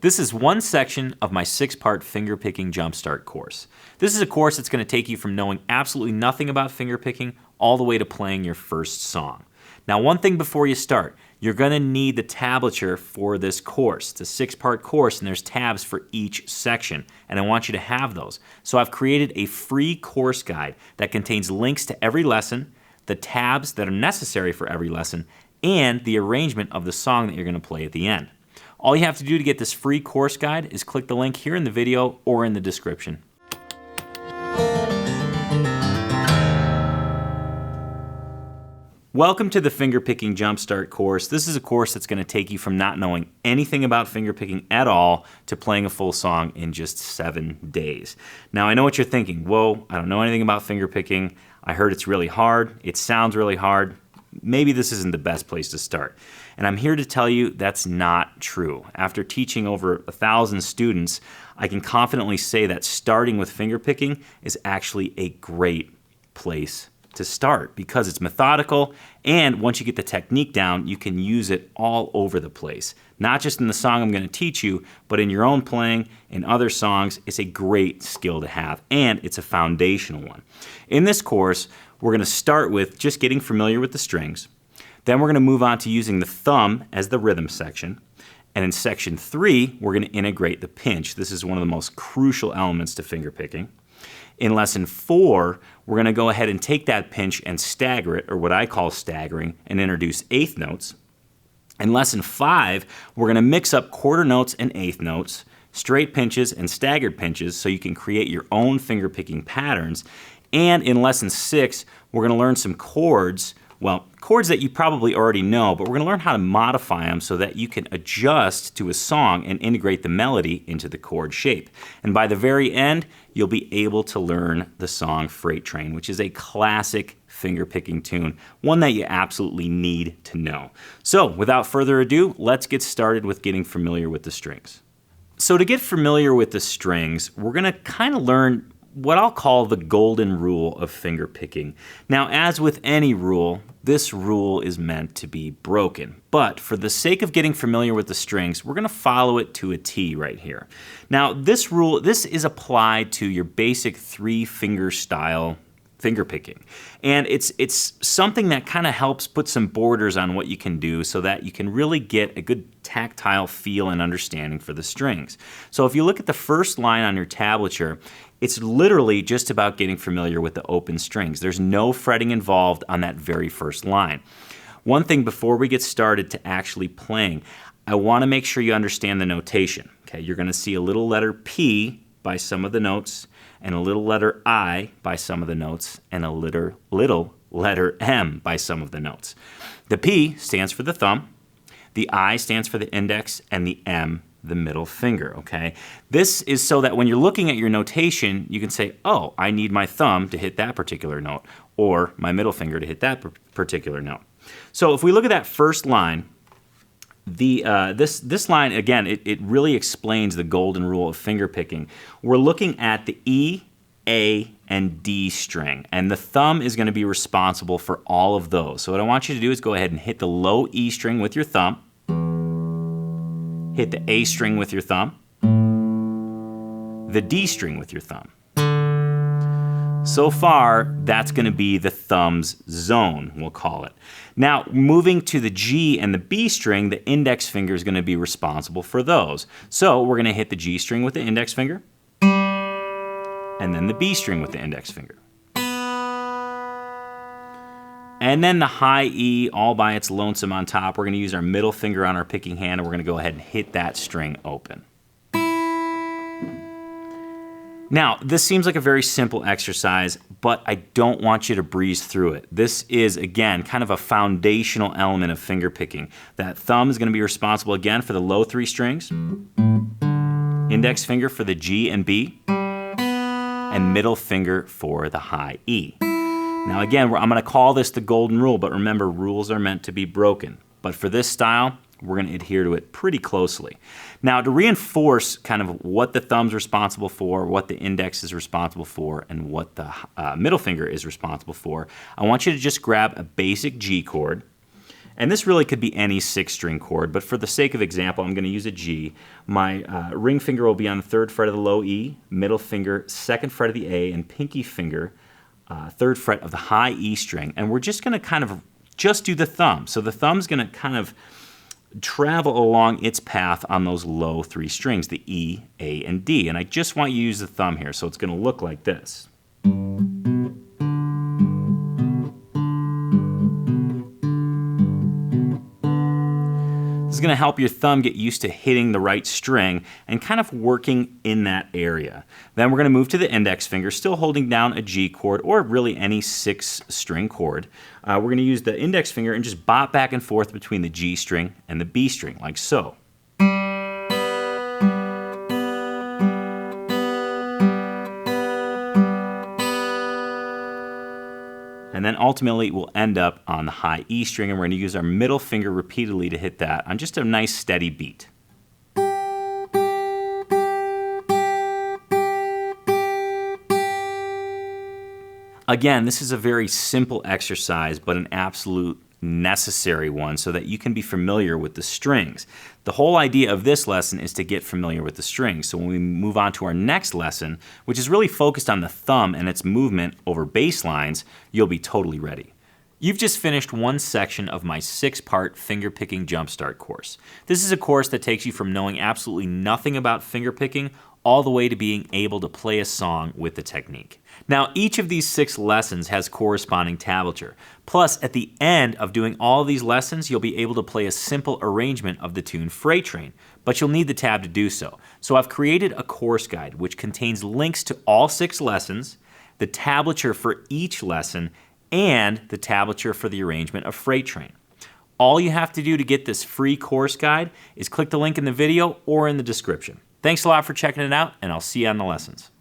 This is one section of my 6-part fingerpicking jumpstart course. This is a course that's going to take you from knowing absolutely nothing about fingerpicking all the way to playing your first song. Now, one thing before you start, you're going to need the tablature for this course. It's a 6-part course and there's tabs for each section, and I want you to have those. So I've created a free course guide that contains links to every lesson, the tabs that are necessary for every lesson, and the arrangement of the song that you're going to play at the end. All you have to do to get this free course guide is click the link here in the video or in the description. Welcome to the Fingerpicking Jumpstart course. This is a course that's going to take you from not knowing anything about fingerpicking at all to playing a full song in just 7 days. Now, I know what you're thinking. Whoa, I don't know anything about fingerpicking. I heard it's really hard. It sounds really hard. Maybe this isn't the best place to start. And I'm here to tell you that's not true. After teaching over 1,000 students, I can confidently say that starting with fingerpicking is actually a great place to start because it's methodical, and once you get the technique down, you can use it all over the place. Not just in the song I'm going to teach you, but in your own playing, in other songs. It's a great skill to have, and it's a foundational one. In this course, we're going to start with just getting familiar with the strings. Then we're going to move on to using the thumb as the rhythm section. And in section 3, we're going to integrate the pinch. This is one of the most crucial elements to fingerpicking. In lesson 4, we're going to go ahead and take that pinch and stagger it, or what I call staggering, and introduce eighth notes. In lesson 5, we're going to mix up quarter notes and eighth notes, straight pinches and staggered pinches, so you can create your own fingerpicking patterns. And in lesson 6, we're going to learn some chords. Well, chords that you probably already know, but we're going to learn how to modify them so that you can adjust to a song and integrate the melody into the chord shape. And by the very end, you'll be able to learn the song Freight Train, which is a classic fingerpicking tune, one that you absolutely need to know. So without further ado, let's get started with getting familiar with the strings. So to get familiar with the strings, we're going to kind of learn what I'll call the golden rule of fingerpicking. Now, as with any rule, this rule is meant to be broken. But for the sake of getting familiar with the strings, we're going to follow it to a T right here. Now, this rule, this is applied to your basic 3-finger style fingerpicking. And it's something that kind of helps put some borders on what you can do so that you can really get a good tactile feel and understanding for the strings. So if you look at the first line on your tablature, it's literally just about getting familiar with the open strings. There's no fretting involved on that very first line. One thing before we get started to actually playing, I want to make sure you understand the notation. Okay, you're going to see a little letter P by some of the notes, and a little letter I by some of the notes, and a little letter M by some of the notes. The P stands for the thumb, the I stands for the index, and the M the middle finger, okay? This is so that when you're looking at your notation, you can say, oh, I need my thumb to hit that particular note, or my middle finger to hit that particular note. So if we look at that first line, this line, again, it really explains the golden rule of fingerpicking. We're looking at the E, A, and D string, and the thumb is going to be responsible for all of those. So what I want you to do is go ahead and hit the low E string with your thumb, hit the A string with your thumb, the D string with your thumb. So far, that's going to be the thumb's zone, we'll call it. Now, moving to the G and the B string, the index finger is going to be responsible for those. So we're going to hit the G string with the index finger, and then the B string with the index finger. And then the high E all by its lonesome on top. We're going to use our middle finger on our picking hand, and we're going to go ahead and hit that string open. Now, this seems like a very simple exercise, but I don't want you to breeze through it. This is, again, kind of a foundational element of fingerpicking. That thumb is going to be responsible, again, for the low 3 strings, index finger for the G and B, and middle finger for the high E. Now again, I'm going to call this the golden rule, but remember, rules are meant to be broken. But for this style, we're going to adhere to it pretty closely. Now, to reinforce kind of what the thumb's responsible for, what the index is responsible for, and what the middle finger is responsible for, I want you to just grab a basic G chord, And this really could be any 6-string chord, but for the sake of example, I'm going to use a G. My ring finger will be on the 3rd fret of the low E, middle finger, 2nd fret of the A, and pinky finger, 3rd fret of the high E string. And we're just going to kind of just do the thumb. So the thumb's going to kind of travel along its path on those low 3 strings, the E, A, and D. And I just want you to use the thumb here, so it's going to look like this. This is going to help your thumb get used to hitting the right string and kind of working in that area. Then we're going to move to the index finger, still holding down a G chord or really any 6-string chord. We're going to use the index finger and just bop back and forth between the G string and the B string, like so. And then ultimately we'll end up on the high E string, and we're going to use our middle finger repeatedly to hit that on just a nice steady beat. Again, this is a very simple exercise, but an absolute necessary one so that you can be familiar with the strings. The whole idea of this lesson is to get familiar with the strings. So when we move on to our next lesson, which is really focused on the thumb and its movement over bass lines, you'll be totally ready. You've just finished one section of my 6-part fingerpicking jumpstart course. This is a course that takes you from knowing absolutely nothing about fingerpicking all the way to being able to play a song with the technique. Now, each of these 6 lessons has corresponding tablature. Plus, at the end of doing all of these lessons, you'll be able to play a simple arrangement of the tune Freight Train, but you'll need the tab to do so. So I've created a course guide which contains links to all 6 lessons, the tablature for each lesson, and the tablature for the arrangement of Freight Train. All you have to do to get this free course guide is click the link in the video or in the description. Thanks a lot for checking it out, and I'll see you on the lessons.